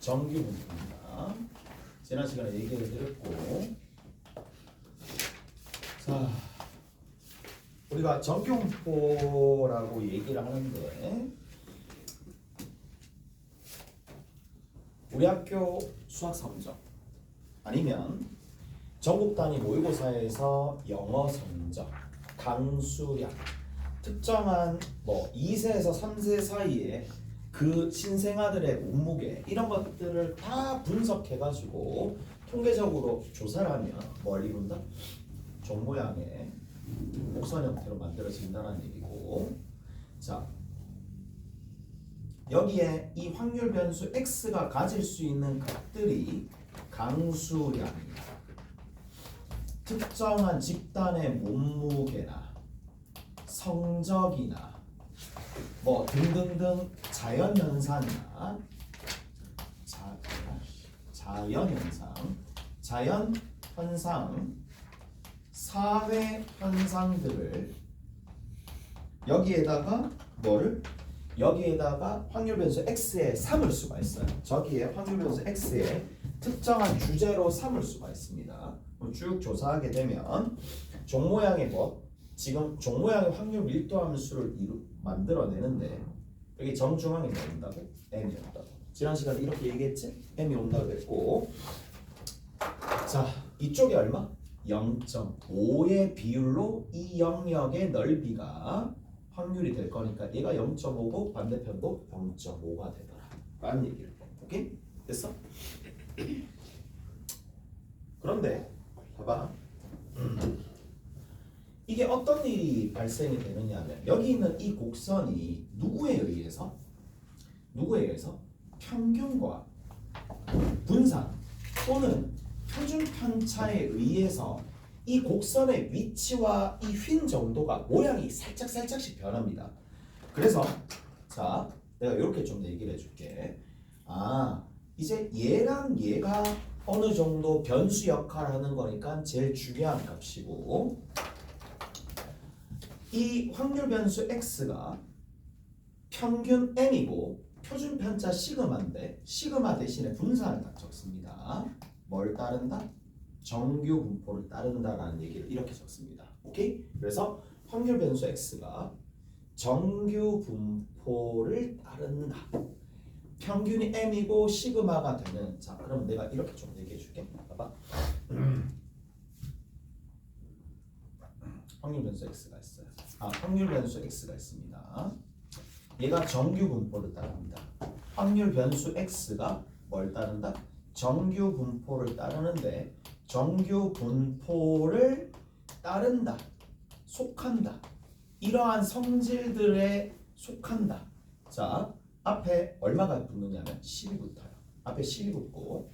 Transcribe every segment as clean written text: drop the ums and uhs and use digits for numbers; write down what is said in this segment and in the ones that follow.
정규 분포입니다. 지난 시간에 얘기를 드렸고, 자, 우리가 정규 분포라고 얘기를 하는데, 우리 학교 수학 성적 아니면 전국 단위 모의고사에서 영어 성적, 강수량, 특정한 2세에서 3세 사이에 그 신생아들의 몸무게 이런 것들을 다 분석해가지고 통계적으로 조사를 하면 뭘 이룬다? 종 모양의 곡선 형태로 만들어진다는 얘기고, 자 여기에 이 확률 변수 x가 가질 수 있는 값들이 강수량이다. 특정한 집단의 몸무게나 성적이나 등등등 자연현상이나 자연현상, 사회현상들을 여기에다가 여기에다가 확률 변수 x에 삼을 수가 있어요. 저기에 확률 변수 x에 특정한 주제로 삼을 수가 있습니다. 쭉 조사하게 되면 종 모양의 지금 종 모양의 확률 밀도 함수를 만들어내는데 여기 정중앙에 온다고? m이 온다고. 지난 시간에 이렇게 얘기했지? m이 온다고 했고, 자 이쪽이 얼마? 0.5의 비율로 이 영역의 넓이가 확률이 될 거니까 얘가 0.5고 반대편도 0.5가 되더라 라는 얘기를. 오케이? 됐어? 그런데 봐봐, 이게 어떤 일이 발생이 되느냐면 여기 있는 이 곡선이 누구에 의해서 평균과 분산 또는 표준 편차에 의해서 이 곡선의 위치와 이 휜 정도가 모양이 살짝씩 변합니다. 그래서 자 내가 이렇게 좀 얘기를 해줄게. 이제 얘랑 얘가 어느 정도 변수 역할을 하는 거니까 제일 중요한 값이고, 이 확률 변수 x가 평균 m이고 표준 편차 시그마인데 시그마 대신에 분산을 딱 적습니다. 뭘 따른다? 정규 분포를 따른다라는 얘기를 이렇게 적습니다. 오케이? 그래서 확률 변수 x가 정규 분포를 따른다. 평균이 m이고 시그마가 되는. 자 그럼 내가 이렇게 좀 얘기해 줄게. 봐봐. 확률 변수 x가 있어요. 확률 변수 x가 있습니다. 얘가 정규 분포를 따릅니다. 확률 변수 x가 뭘 따른다? 정규 분포를 따르는데 정규 분포를 따른다, 속한다, 이러한 성질들에 속한다. 자 앞에 얼마가 붙느냐면 10이 붙어요. 앞에 10이 붙고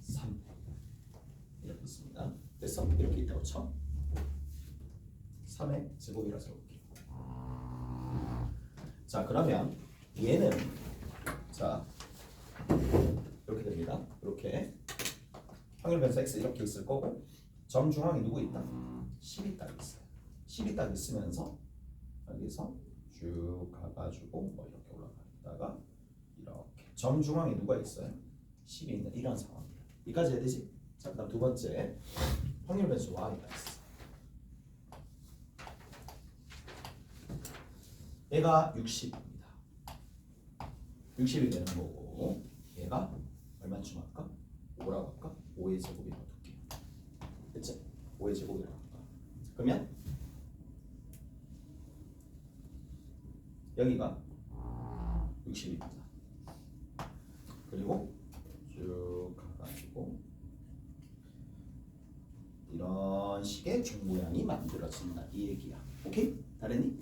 3 이렇게 있습니다. 그래서 이렇게 있다고 쳐. 3의 제곱이라서 이렇게. 자 그러면 얘는 자 이렇게 됩니다. 이렇게 확률 변수 x 이렇게 있을 거고, 정중앙에 누구 있다? 10이 딱 있어요. 10이 딱 있으면서 여기서 쭉 가가지고 이렇게 올라갔다가 이렇게 정중앙에 누가 있어요? 10이 있는 이런 상황이에요. 여기까지 해야 되지? 자 그다음 두 번째 확률 변수 y가 있어. 얘가 60입니다. 60이 되는 거고, 얘가 얼마쯤 할까? 5라고 할까? 5의 제곱이라고 둘게. 됐지? 5의 제곱이라고 할까? 그러면 여기가 60입니다. 그리고 쭉 가가지고 이런 식의 종 모양이 만들어진다 이 얘기야. 오케이? 다르니?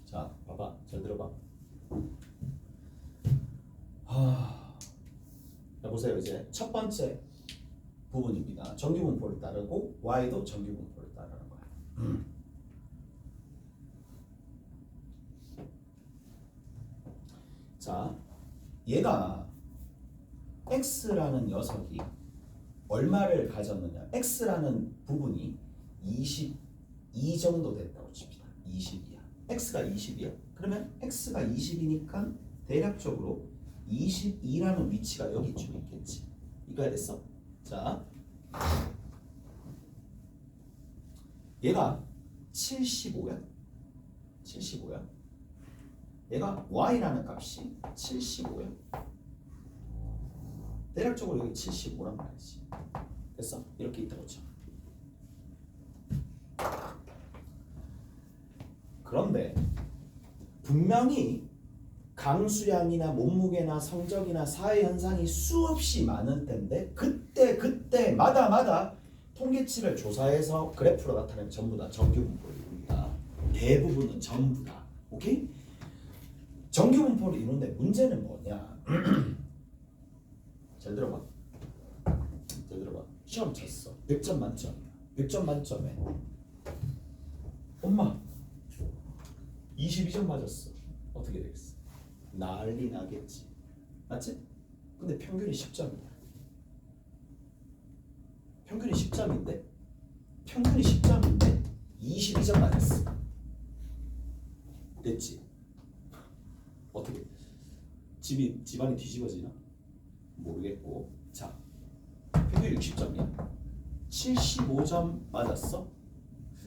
자 봐봐, 잘 들어봐. 자 보세요. 이제 첫 번째 부분입니다. 정규 분포를 따르고 y도 정규 분포를 따르는 거야. 자 얘가 x라는 녀석이 얼마를 가졌느냐? x라는 부분이 22 정도 됐다고 칩시다. 22야. x가 20이야. 그러면 x가 20이니까 대략적으로 22라는 위치가 여기쯤 있겠지. 이거야 됐어? 자, 얘가 75야. 75야. 얘가 y라는 값이 75야. 대략적으로 여기 75란 말이지. 됐어? 이렇게 있다고 쳐. 그런데 분명히 강수량이나 몸무게나 성적이나 사회 현상이 수없이 많은 때인데 그때마다 통계치를 조사해서 그래프로 나타내면 전부 다 정규분포를 이룹니다. 대부분은 전부 다. 오케이? 정규분포를 이루는데 문제는 뭐냐? 잘 들어봐. 시험 쳤어. 100점 만점이야. 100점 만점에 엄마 22점 맞았어. 어떻게 되겠어? 난리 나겠지. 맞지? 근데 평균이 10점이야. 평균이 10점인데 22점 맞았어. 됐지? 어떻게? 집안이 뒤집어지나? 모르겠고. 자, 평균 60점이야. 75점 맞았어?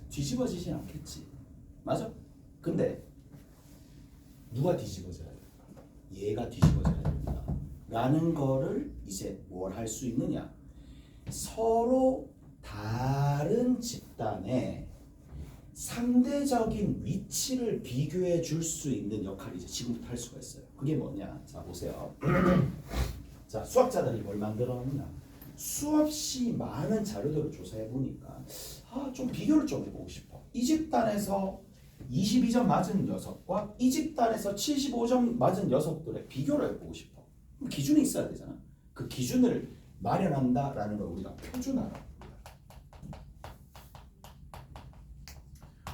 뒤집어지진 않겠지. 맞아? 근데 누가 뒤집어져야 될까? 얘가 뒤집어져야 된다. 라는 거를 이제 뭘 할 수 있느냐? 서로 다른 집단의 상대적인 위치를 비교해 줄 수 있는 역할을 이제 지금부터 할 수가 있어요. 그게 뭐냐? 자, 보세요. 자, 수학자들이 뭘 만들어놨냐? 수없이 많은 자료들을 조사해 보니까 좀 비교를 좀 해보고 싶어. 이 집단에서 22점 맞은 녀석과 이 집단에서 75점 맞은 녀석들의 비교를 해보고 싶어. 그럼 기준이 있어야 되잖아. 그 기준을 마련한다라는 걸 우리가 표준화라고 합니다.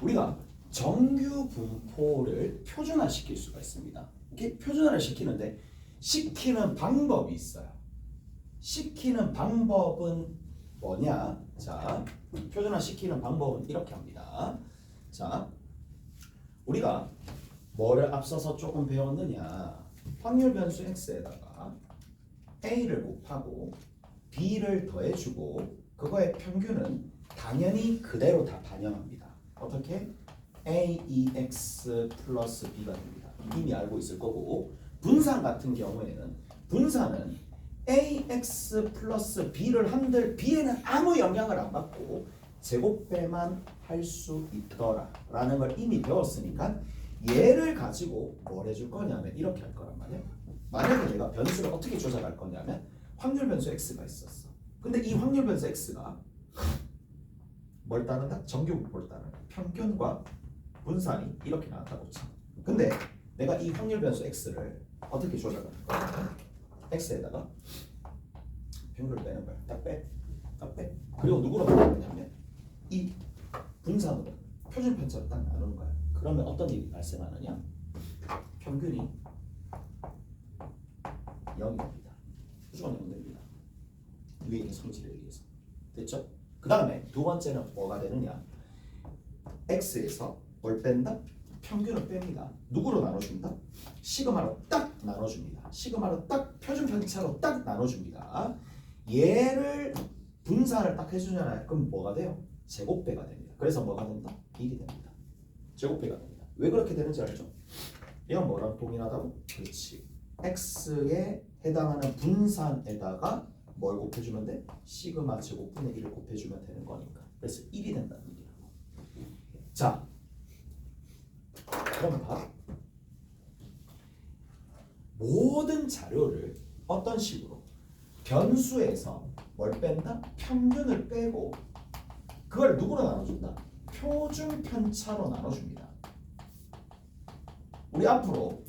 우리가 정규 분포를 표준화시킬 수가 있습니다. 이렇게 표준화를 시키는데 시키는 방법이 있어요. 시키는 방법은 뭐냐? 자, 표준화 시키는 방법은 이렇게 합니다. 자, 우리가 뭐를 앞서서 조금 배웠느냐? 확률 변수 x에다가 a를 곱하고 b를 더해주고 그거의 평균은 당연히 그대로 다 반영합니다. 어떻게? ax 플러스 b가 됩니다. 이미 알고 있을 거고, 분산 같은 경우에는 분산은 ax 플러스 b를 한들 b에는 아무 영향을 안 받고 제곱배만 할 수 있더라 라는 걸 이미 배웠으니까 얘를 가지고 뭘 해줄 거냐면 이렇게 할 거란 말이야. 만약에 내가 변수를 어떻게 조작할 거냐면 확률 변수 x가 있었어. 근데 이 확률 변수 x가 뭘 따른다? 정규분포를 따른다. 평균과 분산이 이렇게 나왔다고 쳐. 근데 내가 이 확률 변수 x를 어떻게 조작할 거냐? x에다가 평균을 빼는 거야. 딱 빼. 그리고 누구로 바꾸는 거냐면 이 분산으로 표준 편차로 딱 나누는 거야. 그러면 어떤 일이 발생하느냐? 평균이 0이 됩니다. 무조건 0 됩니다. 위에 있는 성질에 의해서. 됐죠? 그 다음에 두 번째는 뭐가 되느냐? x에서 뭘 뺀다? 평균을 뺍니다. 누구로 나눠줍니다? 시그마로 딱 나눠줍니다. 시그마로 딱 표준 편차로 딱 나눠줍니다. 얘를 분산을 딱 해주잖아요. 그럼 뭐가 돼요? 제곱배가 됩니다. 그래서 뭐가 된다? 1이 됩니다. 제곱배가 됩니다. 왜 그렇게 되는지 알죠? 이건 뭐랑 동일하다고? 그렇지. x에 해당하는 분산에다가 뭘 곱해주면 돼? 시그마 제곱분의 1을 곱해주면 되는 거니까. 그래서 1이 된다는 얘기라고. 자, 그럼 봐. 모든 자료를 어떤 식으로 변수에서 뭘 뺀다? 평균을 빼고 그걸 누구로 나눠준다? 표준 편차로 나눠줍니다. 우리 앞으로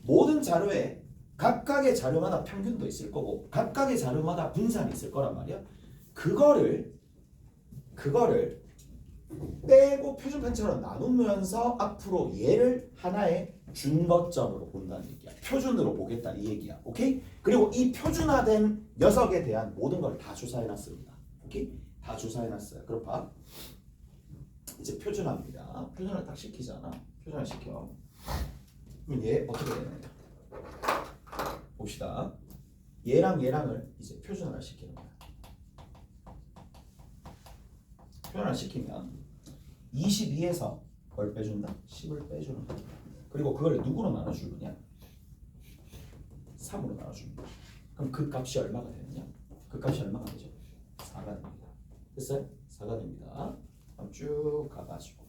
모든 자료에 각각의 자료마다 평균도 있을 거고 각각의 자료마다 분산이 있을 거란 말이야. 그거를 빼고 표준 편차로 나누면서 앞으로 얘를 하나의 준거점으로 본다는 얘기야. 표준으로 보겠다 이 얘기야. 오케이? 그리고 이 표준화된 녀석에 대한 모든 걸 다 조사해놨습니다. 오케이? 다 조사해놨어요. 그럼 봐. 이제 표준화입니다. 표준화 딱 시키잖아. 표준화 시켜. 그럼 얘 어떻게 되나요? 봅시다. 얘랑 얘랑을 이제 표준화를 시키는 거야. 표준화 시키면 22에서 뭘 빼준다? 10을 빼주는 거야. 그리고 그걸 누구로 나눠줄 거냐? 3으로 나눠줍니다. 그럼 그 값이 얼마가 되느냐? 그 값이 얼마가 되죠? 4가 됩니다. 됐어요? 4가 됩니다. 그럼 쭉 가가지고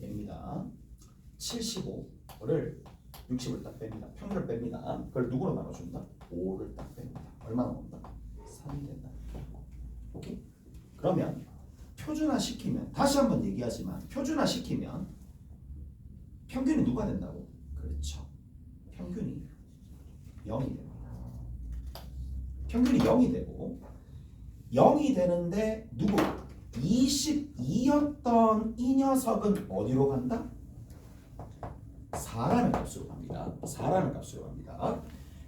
얘입니다. 75를 60을 딱 뺍니다. 평균을 뺍니다. 그걸 누구로 나눠준다? 5를 딱 뺍니다. 얼마 나온다? 3이 된다. 오케이? 그러면 표준화 시키면 다시 한번 얘기하지만 표준화 시키면 평균이 누가 된다고? 그렇죠. 평균이 0이 됩니다. 평균이 0이 되고 0이 되는데 누구? 22였던 이 녀석은 어디로 간다? 4라는 값으로 갑니다. 4라는 값으로 갑니다.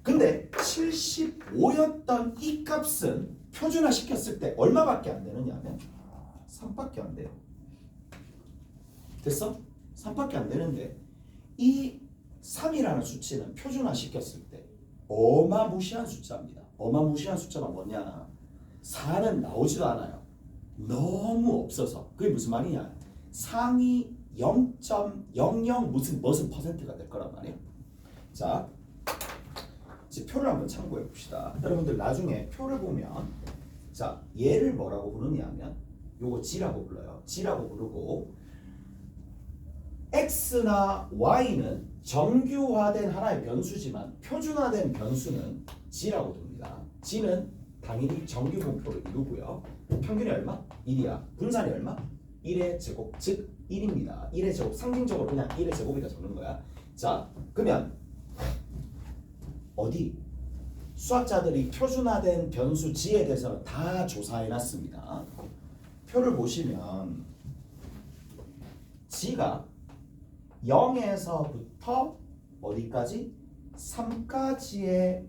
근데 75였던 이 값은 표준화 시켰을 때 얼마밖에 안 되느냐면 3밖에 안 돼요. 됐어? 3밖에 안 되는데 이 3이라는 수치는 표준화 시켰을 때 어마무시한 숫자입니다. 어마무시한 숫자가 뭐냐? 4는 나오지도 않아요. 너무 없어서. 그게 무슨 말이냐? 상위 0.00 무슨 퍼센트가 될 거란 말이에요. 자, 이제 표를 한번 참고해 봅시다. 여러분들 나중에 표를 보면 자, 얘를 뭐라고 부르냐면 요거 G라고 불러요. G라고 부르고 X나 Y는 정규화된 하나의 변수지만 표준화된 변수는 G라고 부릅니다. G는 당연히 정규 분포를 이루고요. 평균이 얼마? 1이야. 분산이 얼마? 1의 제곱, 즉 1입니다. 1의 제곱, 상징적으로 그냥 1의 제곱이다 적는 거야. 자, 그러면 어디? 수학자들이 표준화된 변수 G에 대해서는 다 조사해놨습니다. 표를 보시면 G가 0에서부터 어디까지? 3까지의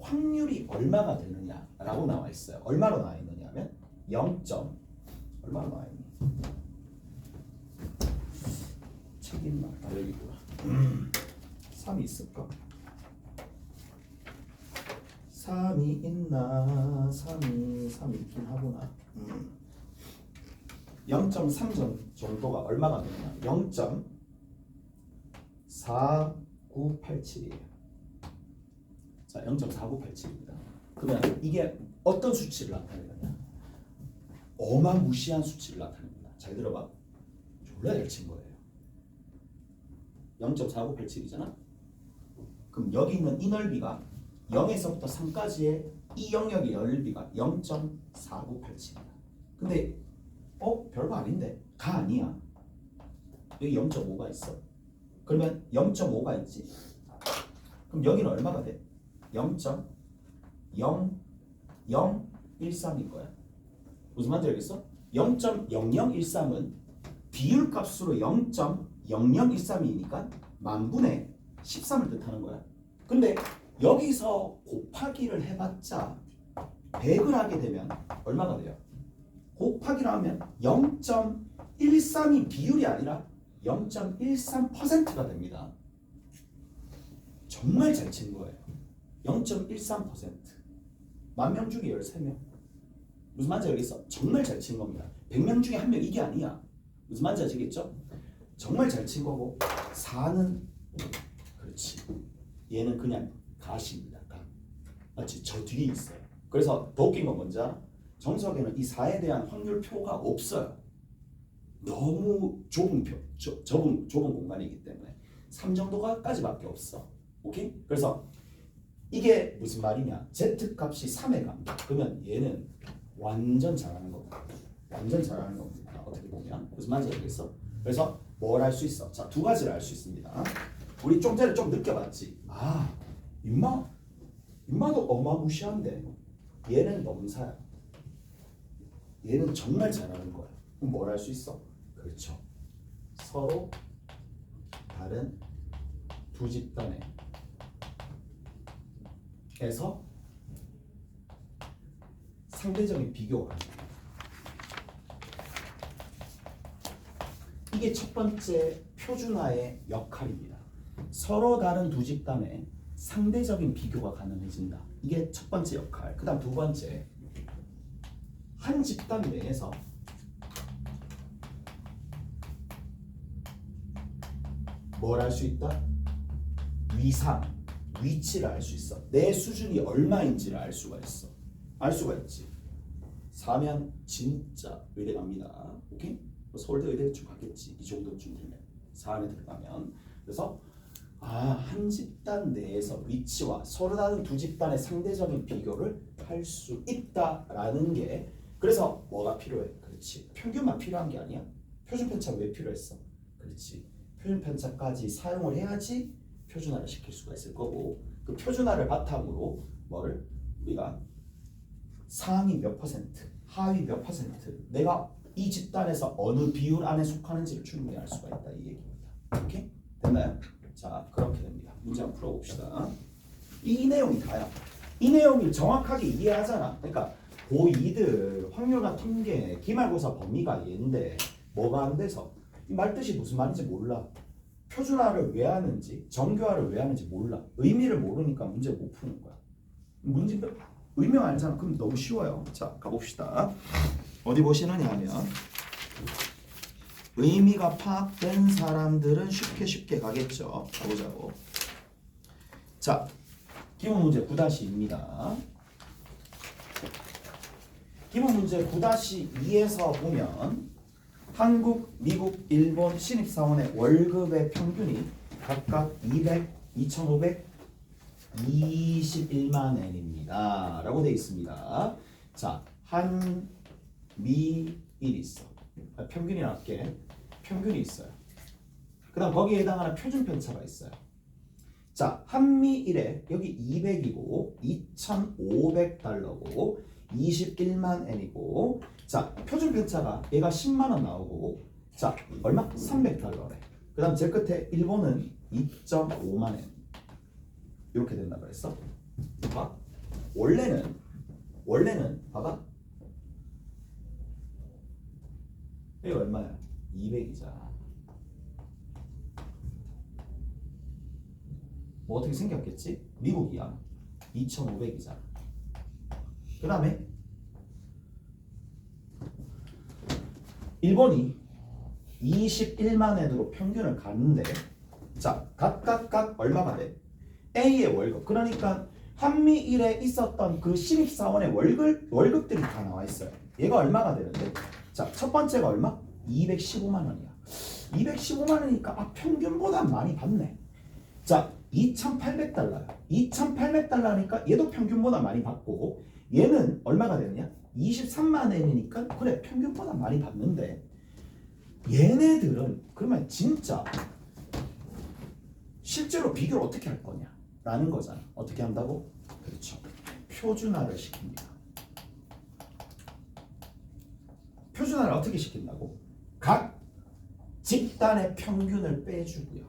확률이 얼마가 되느냐라고 나와 있어요. 얼마로 나와 있느냐면 0. 얼마로 나와 있니? 책이 있나? 아, 여기구나. 3이 있을까? 3이 있나? 3이 있긴 하구나. 0.3 정도가 얼마가 되느냐? 0.4987이에요. 자, 0.4987입니다. 그러면 이게 어떤 수치를 나타내느냐? 어마무시한 수치를 나타냅니다. 잘 들어봐. 졸라 잘 친 거예요. 0.4987이잖아. 그럼 여기 있는 이 넓이가 0에서부터 3까지의 이 영역의 넓이가 0.4987이야. 근데 별거 아닌데 가 아니야. 여기 0.5가 있어. 그러면 0.5가 있지. 그럼 여기는 얼마가 돼? 0.0013일 거야. 무슨 말인지 알겠어? 0.0013은 비율값으로 0.0013이니까 만분의 13을 뜻하는 거야. 근데 여기서 곱하기를 해봤자 100을 하게 되면 얼마가 돼요? 곱하기를 하면 0.13이 비율이 아니라 0.13%가 됩니다. 정말 잘 친 거예요. 0.13%. 10,000명 중에 13명. 무슨 말인지 알겠어? 정말 잘 친 겁니다. 100명 중에 1명 이게 아니야. 무슨 말인지 아시겠죠? 정말 잘 친 거고 4는 그렇지. 얘는 그냥 가시입니다. 가. 맞지? 저 뒤에 있어요. 그래서 더 웃긴 건 뭔지 알아? 정석에는 이 4에 대한 확률표가 없어요. 너무 좁은 좁은 공간이기 때문에 3 정도까지밖에 없어. 오케이? 그래서 이게 무슨 말이냐? Z 값이 3에 갑니다. 그러면 얘는 완전 잘하는 겁니다. 완전 잘하는 겁니다. 어떻게 보면 무슨 말인지 알겠어? 그래서 뭘 알 수 있어? 자, 두 가지를 알 수 있습니다. 우리 좀 전에 좀 느껴봤지. 아, 임마도 어마무시한데 얘는 넘사야. 얘는 정말 잘하는 거야. 그럼 뭘 할 수 있어? 그렇죠. 서로 다른 두 집단의 에서 상대적인 비교가 가능해요. 이게 첫 번째 표준화의 역할입니다. 서로 다른 두 집단의 상대적인 비교가 가능해진다. 이게 첫 번째 역할. 그 다음 두 번째, 한 집단 내에서 뭘 알 수 있다? 위상, 위치를 알 수 있어. 내 수준이 얼마인지를 알 수가 있어. 알 수가 있지. 4면 진짜 의대 갑니다. 오케이? 서울대 의대 좀 가겠지. 이 정도쯤 되면 4 안에 들어가면. 그래서 한 집단 내에서 위치와 서로 다른 두 집단의 상대적인 비교를 할 수 있다라는 게, 그래서 뭐가 필요해? 그렇지. 평균만 필요한 게 아니야. 표준 편차가 왜 필요했어? 그렇지. 표준 편차까지 사용을 해야지 표준화를 시킬 수가 있을 거고, 그 표준화를 바탕으로 뭐를 우리가 상위 몇 퍼센트, 하위 몇 퍼센트, 내가 이 집단에서 어느 비율 안에 속하는지를 충분히 알 수가 있다, 이 얘기입니다. 오케이? 됐나요? 자, 그렇게 됩니다. 문제 한번 풀어봅시다. 이 내용이 다야. 이 내용을 정확하게 이해하잖아. 그러니까 고2들 확률과 통계 기말고사 범위가 얘인데 뭐가 안 돼서 이 말뜻이 무슨 말인지 몰라. 표준화를 왜 하는지, 정교화를 왜 하는지 몰라. 의미를 모르니까 문제 못 푸는 거야. 문제 의미가 알잖아. 그럼 너무 쉬워요. 자, 가봅시다. 어디 보시느냐 하면 의미가 파악된 사람들은 쉽게 가겠죠. 가보자고. 자, 기본 문제 9-2입니다. 기본 문제 9-2에서 보면 한국, 미국, 일본 신입사원의 월급의 평균이 각각 200, 2,500, 21만 엔입니다. 라고 되어 있습니다. 자, 한, 미, 일 있어. 평균이 낮게 평균이 있어요. 그 다음 거기에 해당하는 표준 편차가 있어요. 자, 한미일에 여기 200이고 2,500달러고 21만 엔이고, 자, 표준 편차가 얘가 10만 원 나오고, 자, 얼마? 300달러래. 그 다음 제 끝에 일본은 2.5만 엔. 이렇게 된다 그랬어. 봐. 원래는 봐봐. 이게 얼마야? 200이잖아. 뭐 어떻게 생겼겠지? 미국이야. 2,500이잖아. 그 다음에 일본이 21만 엔으로 평균을 갔는데, 자, 각각 얼마가 돼? A의 월급. 그러니까 한미일에 있었던 그 신입사원의 월급들이 다 나와 있어요. 얘가 얼마가 되는데? 자, 첫 번째가 얼마? 215만 원이야. 215만 원이니까 평균보다 많이 받네. 자, 2,800달러야. 2,800달러니까 얘도 평균보다 많이 받고, 얘는 얼마가 되느냐? 23만 엔이니까 그래, 평균보다 많이 받는데, 얘네들은 그러면 진짜 실제로 비교를 어떻게 할 거냐 라는 거잖아. 어떻게 한다고? 그렇죠. 표준화를 시킵니다. 표준화를 어떻게 시킨다고? 각 집단의 평균을 빼주고요.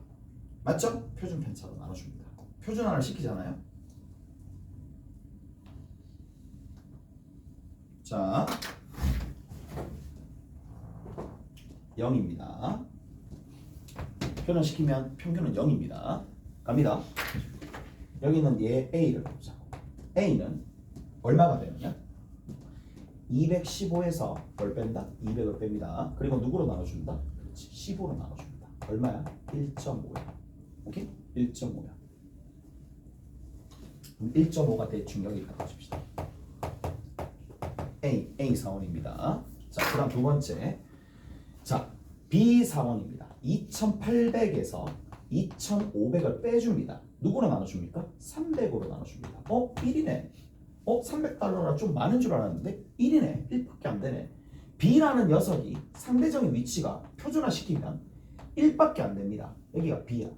맞죠? 표준 편차로 나눠줍니다. 표준화를 시키잖아요. 자, 0입니다. 표현시키면 평균은 0입니다. 갑니다. 여기는 얘 A를 보자. A는 얼마가 되느냐? 215에서 뭘 뺀다? 200을 뺍니다. 그리고 누구로 나눠준다? 그렇지, 15로 나눠줍니다. 얼마야? 1.5야. 오케이? 1.5야. 1.5가 대충 여기 갖다 줍시다. A 사원입니다. 자, 그 다음 두 번째. 자, B 사원입니다. 2,800에서 2,500을 빼줍니다. 누구로 나눠줍니까? 300으로 나눠줍니다. 1이네. 300달러라 좀 많은 줄 알았는데 1이네. 1밖에 안 되네. B라는 녀석이 상대적인 위치가 표준화시키면 1밖에 안 됩니다. 여기가 B야.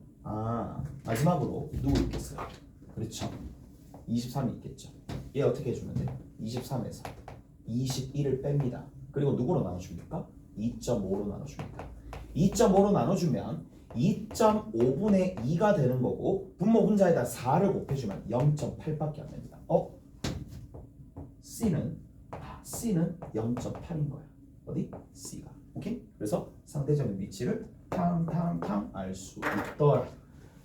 마지막으로 누구 있겠어요? 그렇죠. 23이 있겠죠. 얘 어떻게 해주면 돼? 23에서 21을 뺍니다. 그리고 누구로 나눠줍니까? 2.5로 나눠줍니다. 2.5로 나눠주면 2.5분의 2가 되는 거고 분모 분자에다 4를 곱해주면 0.8밖에 안 됩니다. C는 0.8인 거야. 어디? C가. 오케이? 그래서 상대적인 위치를 탕탕탕 알 수 있더라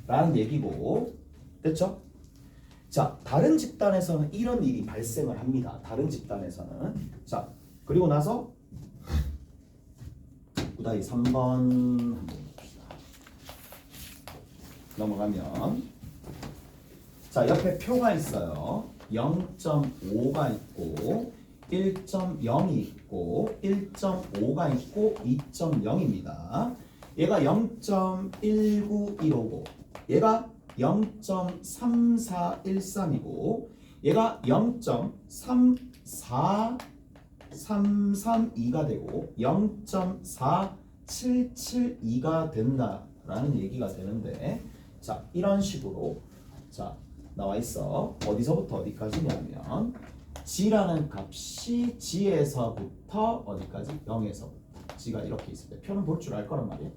라는 얘기고, 됐죠? 자, 다른 집단에서는 이런 일이 발생을 합니다. 다른 집단에서는. 자, 그리고 나서 구다이 3번 한번 봅시다. 넘어가면 자, 옆에 표가 있어요. 0.5가 있고 1.0이 있고 1.5가 있고 2.0입니다. 얘가 0.1915고 얘가 0.3413이고 얘가 0.34332가 되고 0.4772가 된다라는 얘기가 되는데, 자, 이런 식으로 자 나와 있어. 어디서부터 어디까지냐면 g라는 값이 g에서부터 어디까지? 0에서부터. g가 이렇게 있을 때 표는 볼 줄 알 거란 말이에요.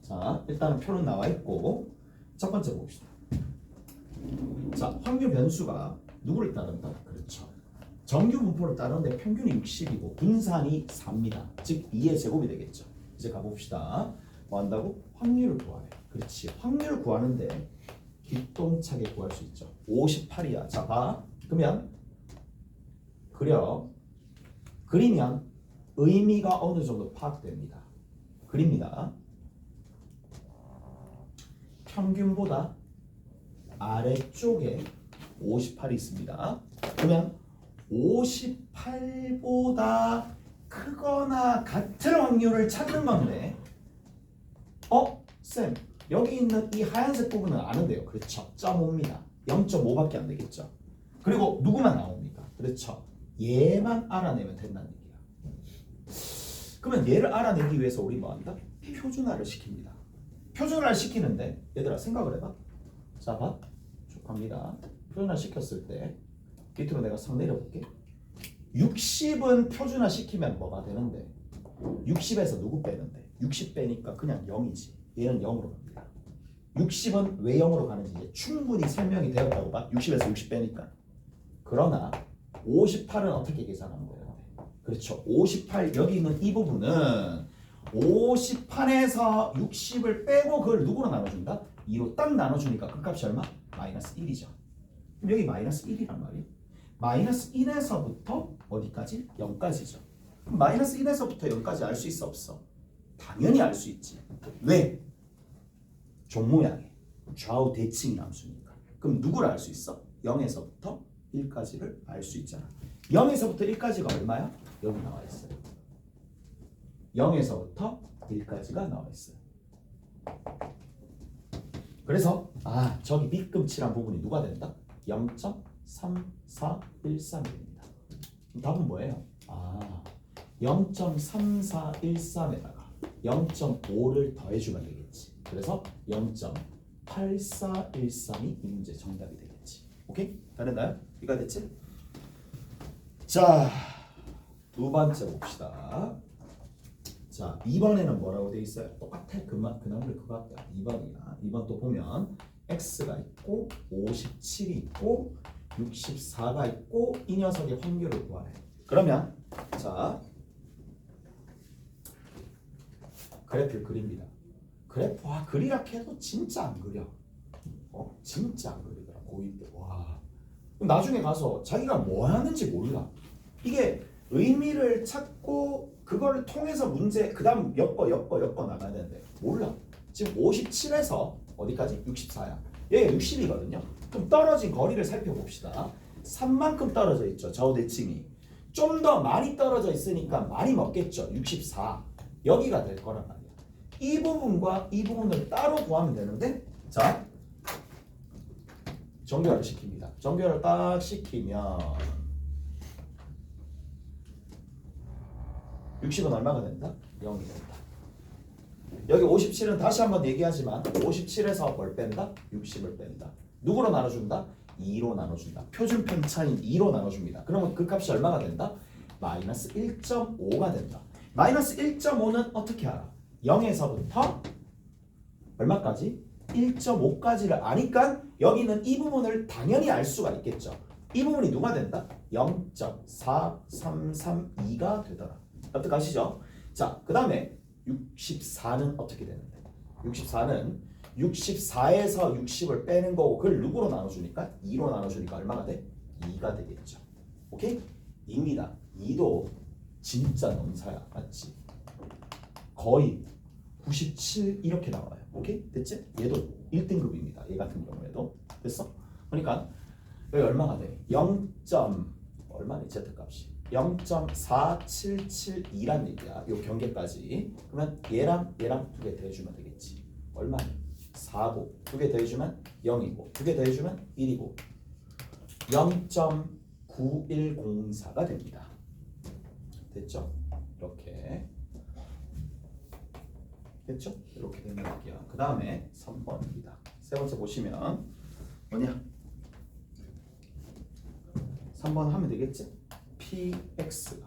자, 일단은 표는 나와 있고 첫 번째 봅시다. 자, 확률 변수가 누구를 따른다? 그렇죠. 정규 분포를 따르는데 평균이 60이고 분산이 4입니다. 즉 2의 제곱이 되겠죠. 이제 가봅시다. 뭐 한다고? 확률을 구하래. 그렇지. 확률 구하는데 기똥차게 구할 수 있죠. 58이야. 자, 봐. 그러면 그리면 의미가 어느 정도 파악됩니다. 그립니다. 평균보다 아래쪽에 58이 있습니다. 그러면 58보다 크거나 같은 확률을 찾는 건데, 쌤, 여기 있는 이 하얀색 부분은 아는데요. 그렇죠. 0.5입니다. 0.5밖에 안 되겠죠. 그리고 누구만 나옵니까? 그렇죠. 얘만 알아내면 된다는 얘기야. 그러면 얘를 알아내기 위해서 우리 뭐 한다? 표준화를 시킵니다. 표준화를 시키는데 얘들아 생각을 해봐. 자, 봐. 족합니다. 표준화 시켰을 때 밑으로 내가 상 내려볼게. 60은 표준화 시키면 뭐가 되는데 60에서 누구 빼는데 60 빼니까 그냥 0이지. 얘는 0으로 갑니다. 60은 왜 0으로 가는지 이제 충분히 설명이 되었다고 봐. 60에서 60 빼니까. 그러나 58은 어떻게 계산하는 거예요? 그렇죠. 58 여기 있는 이 부분은 58에서 60을 빼고 그걸 누구로 나눠준다? 2로 딱 나눠주니까 그 값이 얼마? 마이너스 1이죠. 그럼 여기 마이너스 1이란 말이에요. 마이너스 1에서부터 어디까지? 0까지죠. 그럼 마이너스 1에서부터 0까지 알 수 있어 없어? 당연히 알 수 있지. 왜? 종 모양의 좌우 대칭이 함수니까. 그럼 누구를 알 수 있어? 0에서부터 1까지를 알 수 있잖아. 0에서부터 1까지가 얼마야? 여기 나와 있어요. 0에서부터 1까지가 나와 있어요. 그래서 저기 밑금칠한 부분이 누가 된다? 0.3413입니다. 답은 뭐예요? 0.3413에다가 0.5를 더해주면 되겠지. 그래서 0.8413이 이 문제 정답이 되겠지. 오케이? 다 됐나요? 이해가 됐지? 자, 두 번째 봅시다. 자, 2번에는 뭐라고 돼 있어요? 똑같아. 그나물 그거 같다. 2번이야. 2번 또 보면 x가 있고 57이 있고 64가 있고 이 녀석의 확률을 구하래. 그러면 자, 그래프를 그립니다. 그래프 그리라 해도 진짜 안 그려. 진짜 안 그리더라. 고2 때. 와. 나중에 가서 자기가 뭐 하는지 몰라. 이게 의미를 찾고 그거를 통해서 문제 그다음 엮어 나가야 되는데 몰라. 지금 57에서 어디까지? 64야. 얘가 60이거든요. 그럼 떨어진 거리를 살펴봅시다. 3만큼 떨어져 있죠. 좌우 대칭이. 좀 더 많이 떨어져 있으니까 많이 먹겠죠. 64. 여기가 될 거란 말이야. 이 부분과 이 부분을 따로 구하면 되는데, 자, 정교화를 시킵니다. 정교화를 딱 시키면 60은 얼마가 된다? 0이 된다. 여기 57은 다시 한번 얘기하지만 57에서 뭘 뺀다? 60을 뺀다. 누구로 나눠준다? 2로 나눠준다. 표준 편차인 2로 나눠줍니다. 그러면 그 값이 얼마가 된다? 마이너스 1.5가 된다. 마이너스 1.5는 어떻게 알아? 0에서부터 얼마까지? 1.5까지를 아니까 여기는 이 부분을 당연히 알 수가 있겠죠. 이 부분이 누가 된다? 0.4332가 되더라. 어떡하시죠? 자, 그 다음에 64는 어떻게 되는데? 64는 64에서 60을 빼는 거고 그걸 누구로 나눠주니까? 2로 나눠주니까 얼마가 돼? 2가 되겠죠. 오케이? 2입니다. 2도 진짜 넘사야. 맞지? 거의 97 이렇게 나와요. 오케이? 됐지? 얘도 1등급입니다. 얘 같은 경우에도. 됐어? 그러니까 여기 얼마가 돼? 0. 얼마네? Z값이 0.4772란 얘기야. 요 경계까지. 그러면 얘랑 두 개 더해주면 되겠지. 얼마니? 4고 두 개 더해주면 0이고 두 개 더해주면 1이고 0.9104가 됩니다. 됐죠? 이렇게 됐죠? 이렇게 되는 얘기야. 그 다음에 3번입니다. 세 번째 보시면 뭐냐? 3번 하면 되겠지? px가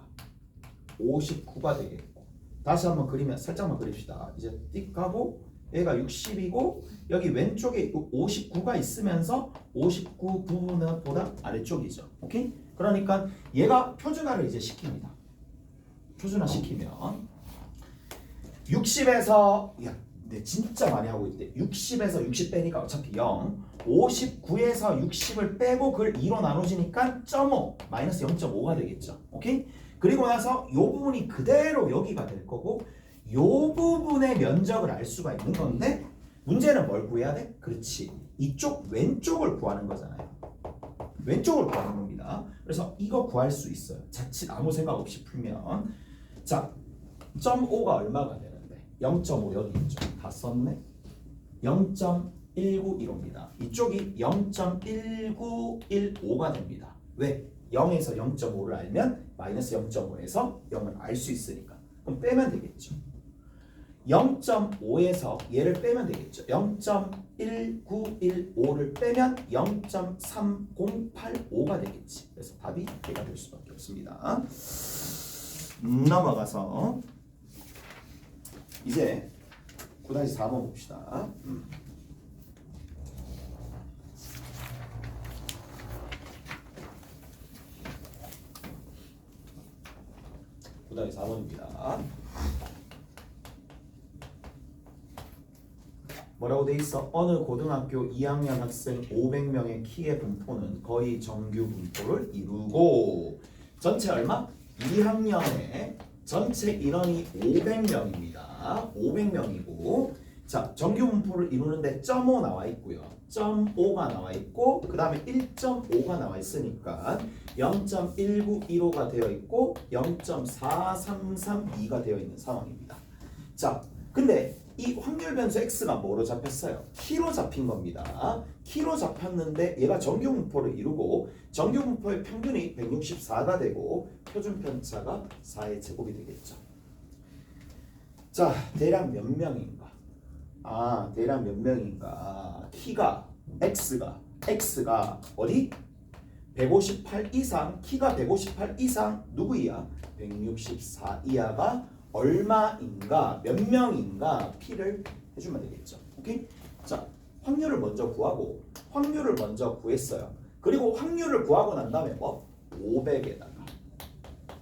59가 되겠고 다시 한번 그리면 살짝만 그립시다. 이제 띡 하고 얘가 60이고 여기 왼쪽에 59가 있으면서 59 부분보다 아래쪽이죠. 오케이? 그러니까 얘가 표준화를 이제 시킵니다. 표준화 시키면 60에서 네, 진짜 많이 하고 있대. 60에서 60 빼니까 어차피 0. 59에서 60을 빼고 그걸 2로 나눠지니까 0.5 마이너스 0.5가 되겠죠. 오케이? 그리고 나서 이 부분이 그대로 여기가 될 거고 이 부분의 면적을 알 수가 있는 건데 문제는 뭘 구해야 돼? 그렇지. 이쪽 왼쪽을 구하는 거잖아요. 왼쪽을 구하는 겁니다. 그래서 이거 구할 수 있어요. 자칫 아무 생각 없이 풀면 자 0.5가 얼마가 되는데 0.5 여기 있죠. 다 썼네. 0.1915입니다. 이쪽이 0.1915가 됩니다. 왜? 0에서 0.5를 알면 마이너스 0.5에서 0을 알 수 있으니까. 그럼 빼면 되겠죠. 0.5에서 얘를 빼면 되겠죠. 0.1915를 빼면 0.3085가 되겠지. 그래서 답이 얘가 될 수밖에 없습니다. 넘어가서 이제 9-4번 봅시다. 9-4번입니다. 뭐라고 돼 있어? 어느 고등학교 2학년 학생 500명의 키의 분포는 거의 정규 분포를 이루고 전체 얼마? 2학년에 전체 인원이 500명입니다. 500명이고 자 정규 분포를 이루는데 0.5 나와 있고요. 0.5가 나와 있고 그 다음에 1.5가 나와 있으니까 0.1915가 되어 있고 0.4332가 되어 있는 상황입니다. 자 근데 이 확률 변수 x가 뭐로 잡혔어요? 키로 잡힌 겁니다. 키로 잡혔는데 얘가 정규 분포를 이루고 정규 분포의 평균이 164가 되고 표준 편차가 4의 제곱이 되겠죠. 자, 대략 몇 명인가? 대략 몇 명인가? 키가 x가 어디? 158 이상, 키가 158 이상 누구이야? 164 이하가 얼마인가, 몇 명인가 p를 해주면 되겠죠. 오케이? 자, 확률을 먼저 구하고 확률을 먼저 구했어요. 그리고 확률을 구하고 난 다음에 뭐? 500에다가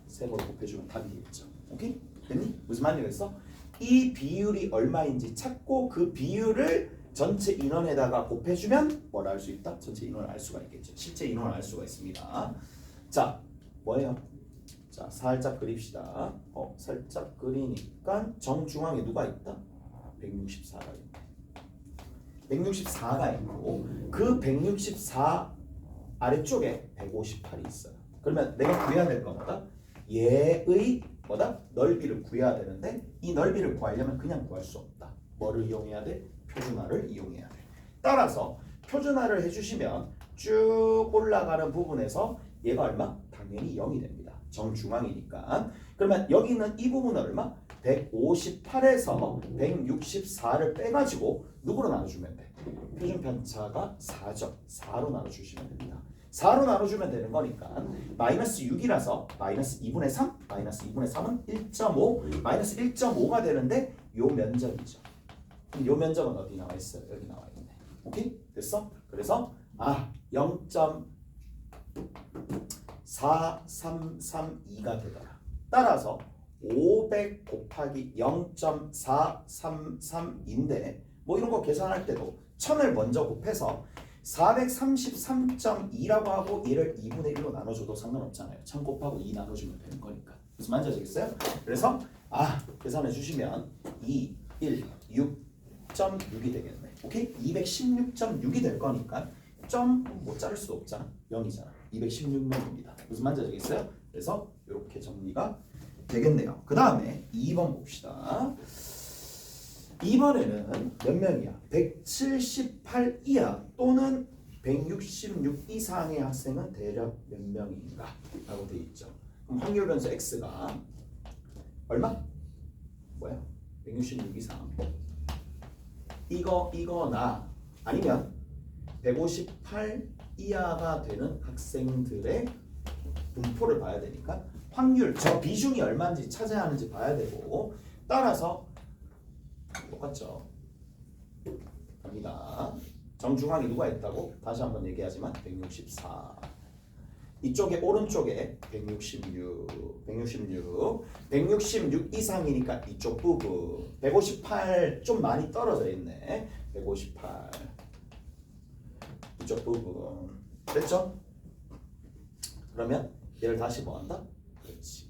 세번 곱해주면 답이 되겠죠. 오케이? 됐니? 무슨 말이겠어? 이 비율이 얼마인지 찾고 그 비율을 전체 인원에다가 곱해주면 뭘 알 수 있다? 전체 인원을 알 수가 있겠죠. 실제 인원을 알 수가 있습니다. 자, 뭐예요? 자, 살짝 그립시다. 살짝 그리니까 정중앙에 누가 있다? 164가 있네. 164가 있고 그 164 아래쪽에 158이 있어요. 그러면 내가 구해야 될 건 뭐다? 얘의 뭐다? 넓이를 구해야 되는데 이 넓이를 구하려면 그냥 구할 수 없다. 뭐를 이용해야 돼? 표준화를 이용해야 돼. 따라서 표준화를 해주시면 쭉 올라가는 부분에서 얘가 얼마? 당연히 0이 됩니다. 정중앙이니까. 그러면 여기는 이 부분은 얼마? 158에서 164를 빼가지고 누구로 나눠주면 돼? 표준 편차가 4죠. 4로 나눠주시면 됩니다. 4로 나눠주면 되는 거니까 마이너스 6이라서 마이너스 2분의 3 마이너스 2분의 3은 1.5 마이너스 1.5가 되는데 요 면적이죠. 그럼 요 면적은 어디 나와 있어요? 여기 나와 있네. 오케이? 됐어? 그래서 0.4332가 되더라. 따라서 500 곱하기 0.433인데 뭐 이런 거 계산할 때도 1000을 먼저 곱해서 433.2라고 하고 얘를 2분의 1로 나눠줘도 상관없잖아요. 1000 곱하고 2 나눠주면 되는 거니까. 무슨 말인지 아시겠어요? 그래서 계산해 주시면 2, 1, 6.6이 되겠네. 오케이? 216.6이 될 거니까 점 못 자를 수도 없잖아. 0이잖아. 216명입니다. 무슨 말인지 아시겠어요? 그래서 이렇게 정리가 되겠네요. 그 다음에 2번 봅시다. 2번에는 몇 명이야? 178 이하 또는 166 이상의 학생은 대략 몇 명인가? 라고 되어 있죠. 그럼 확률 변수 x가 얼마? 뭐야? 166 이상. 이거나 아니면 158 이하가 되는 학생들의 분포를 봐야 되니까 확률, 저 비중이 얼마인지 찾아야 하는지 봐야 되고 따라서 똑같죠. 갑니다. 정중앙이 누가 있다고? 다시 한번 얘기하지만 164. 이쪽에 오른쪽에 166 이상이니까 이쪽 부분 158 좀 많이 떨어져 있네. 158 이쪽 부분 됐죠? 그러면 얘를 다시 뭐 한다? 그렇지.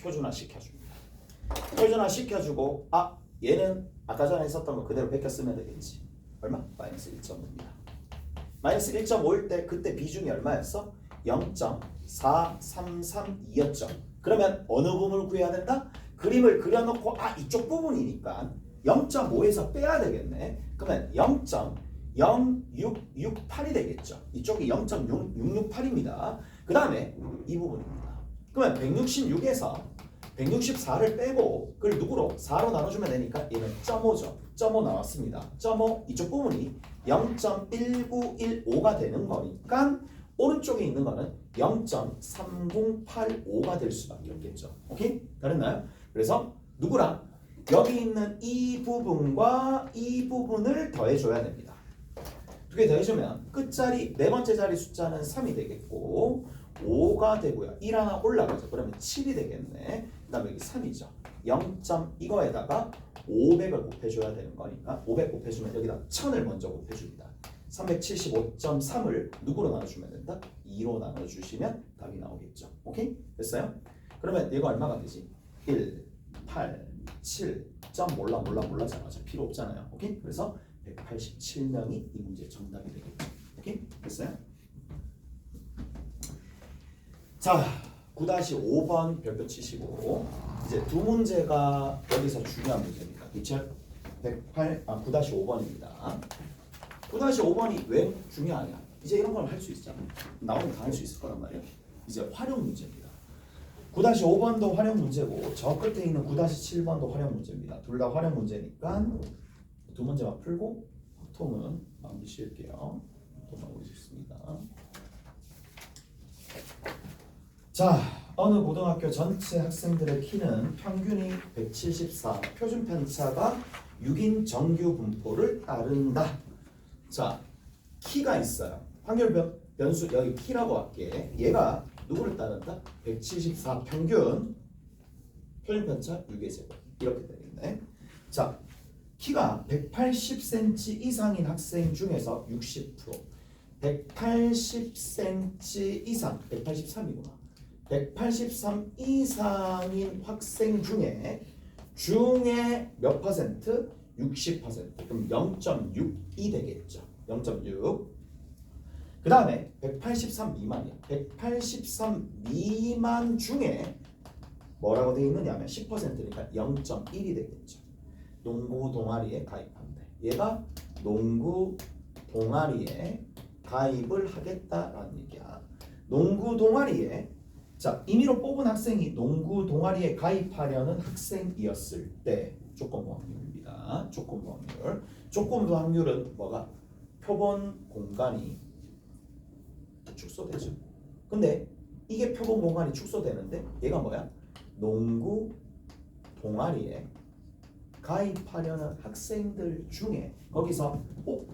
표준화 시켜줍니다. 표준화 시켜주고 얘는 아까 전에 했었던 거 그대로 베껴 쓰면 되겠지. 얼마? 마이너스 1.5입니다. 마이너스 1.5일 때 그때 비중이 얼마였어? 0.4332였죠. 그러면 어느 부분을 구해야 된다? 그림을 그려놓고 이쪽 부분이니까 0.5에서 빼야 되겠네. 그러면 0.0668이 되겠죠. 이쪽이 0.668입니다. 그 다음에 이 부분입니다. 그러면 166에서 164를 빼고 그걸 누구로? 4로 나눠주면 되니까 얘는 0.5죠. 0.5 나왔습니다. 0.5 이쪽 부분이 0.1915가 되는 거니까 오른쪽에 있는 거는 0.3085가 될 수밖에 없겠죠. 오케이? 다르나요? 그래서 누구랑? 여기 있는 이 부분과 이 부분을 더해줘야 됩니다. 두 개 더해주면 끝자리 네 번째 자리 숫자는 3이 되겠고 5가 되고요. 1 하나 올라가죠. 그러면 7이 되겠네. 그 다음에 여기 3이죠. 0. 이거에다가 500을 곱해줘야 되는 거니까 500 곱해주면 여기다 1000을 먼저 곱해줍니다. 375.3을 누구로 나눠주면 된다? 2로 나눠주시면 답이 나오겠죠. 오케이? 됐어요? 그러면 얘가 얼마가 되지? 1, 8, 7, 몰라잖아. 필요 없잖아요. 오케이? 그래서 187명이 이 문제의 정답이 되겠죠. 오케이? 됐어요? 자, 9-5번 별표 치시고 이제 두 문제가 여기서 중요한 문제입니다. 9-5번입니다. 9-5번이 왜 중요하냐? 이제 이런 걸 할 수 있잖아. 나오면 다 할 수 있을 거란 말이야. 이제 활용 문제입니다. 9-5번도 활용 문제고 저 끝에 있는 9-7번도 활용 문제입니다. 둘 다 활용 문제니까 두 문제만 풀고 확통은 마무리 지을게요. 마무리 짓습니다. 자, 어느 고등학교 전체 학생들의 키는 평균이 174, 표준 편차가 6인 정규 분포를 따른다. 자, 키가 있어요. 확률 변수 여기 키라고 할게. 얘가 누구를 따른다? 174 평균 표준 편차 6의 제곱 이렇게 되겠네. 자, 키가 180cm 이상인 학생 중에서 60%, 180cm 이상, 183이구나. 183 이상인 학생 중에 몇 퍼센트? 60%. 그럼 0.6이 되겠죠. 0.6. 그 다음에 183 미만이야. 183 미만 중에 뭐라고 되어 있느냐면 10%니까 0.1이 되겠죠. 농구 동아리에 가입한대. 얘가 농구 동아리에 가입을 하겠다라는 얘기야. 농구 동아리에 자, 임의로 뽑은 학생이 농구 동아리에 가입하려는 학생이었을 때 조건부 확률입니다. 조건부 확률. 조건부 확률은 뭐가? 표본 공간이 축소되죠. 근데 이게 표본 공간이 축소되는데 얘가 뭐야? 농구 동아리에 가입하려는 학생들 중에 거기서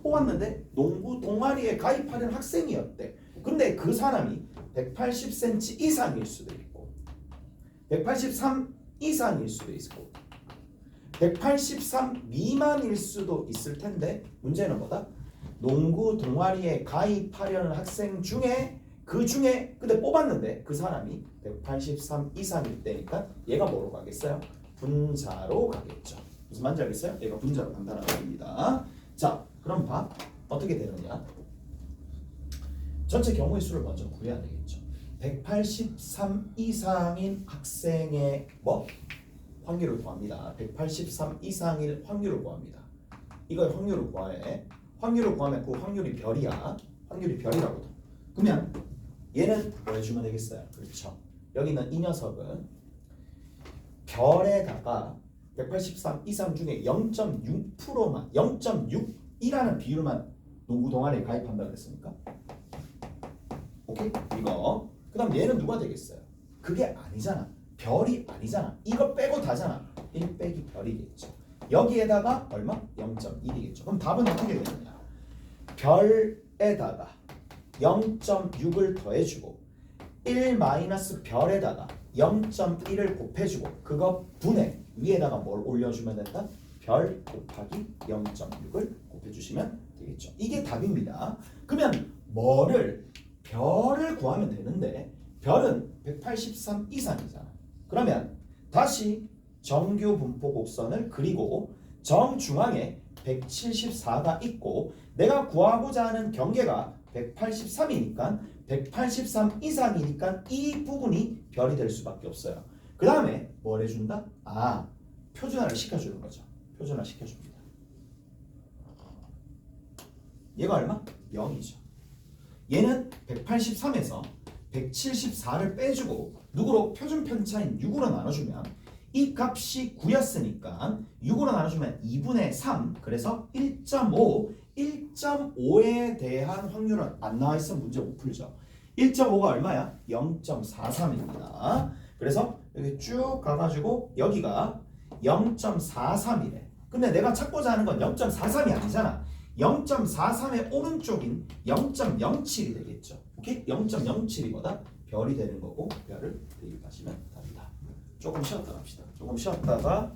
뽑았는데 농구 동아리에 가입하려는 학생이었대. 근데 그 사람이 180cm 이상일 수도 있고 183 이상일 수도 있고 183 미만일 수도 있을 텐데 문제는 뭐다? 농구 동아리에 가입하려는 학생 중에 근데 뽑았는데 그 사람이 183 이상일 때니까 얘가 뭐로 가겠어요? 분자로 가겠죠. 무슨 말인지 알겠어요? 얘가 분자로 간다는 겁니다. 자, 그럼 봐. 어떻게 되느냐? 전체 경우의 수를 먼저 구해야 되겠죠. 183 이상인 학생의 확률을 구합니다. 183 이상일 확률을 구합니다. 이걸 확률을 구하래. 확률을 구하면 그 확률이 별이야. 확률이 별이라고도. 그러면 얘는 뭐 해주면 되겠어요? 그렇죠. 여기 있는 이 녀석은 별에다가 183 이상 중에 0.6%만 0.6이라는 비율만 농구 동아리에 가입한다 그랬습니까? 오케이? 이거. 그 다음 얘는 누가 되겠어요? 그게 아니잖아. 별이 아니잖아. 이거 빼고 다잖아. 1 빼기 별이겠죠. 여기에다가 얼마? 0.1이겠죠. 그럼 답은 어떻게 되느냐? 별에다가 0.6을 더해주고 1 마이너스 별에다가 0.1을 곱해주고 그거 분해 위에다가 뭘 올려주면 된다? 별 곱하기 0.6을 곱해주시면 되겠죠. 이게 답입니다. 그러면 별을 구하면 되는데 별은 183 이상이잖아. 그러면 다시 정규 분포 곡선을 그리고 정중앙에 174가 있고 내가 구하고자 하는 경계가 183이니까 183 이상이니까 이 부분이 별이 될 수밖에 없어요. 그 다음에 뭘 해준다? 표준화를 시켜주는 거죠. 표준화 시켜줍니다. 얘가 얼마? 0이죠. 얘는 183에서 174를 빼주고 누구로? 표준 편차인 6으로 나눠주면 이 값이 9였으니까 6으로 나눠주면 2분의 3 그래서 1.5 1.5에 대한 확률은 안 나와있으면 문제 못 풀죠. 1.5가 얼마야? 0.43입니다. 그래서 여기 쭉 가가지고 여기가 0.43이래. 근데 내가 찾고자 하는 건 0.43이 아니잖아. 0.43의 오른쪽인 0.07이 되겠죠. 오케이? 0.07이보다 별이 되는 거고 별을 대입하시면 답이다. 조금 쉬었다 갑시다. 조금 쉬었다가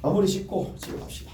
마무리 짓고 집에 갑시다.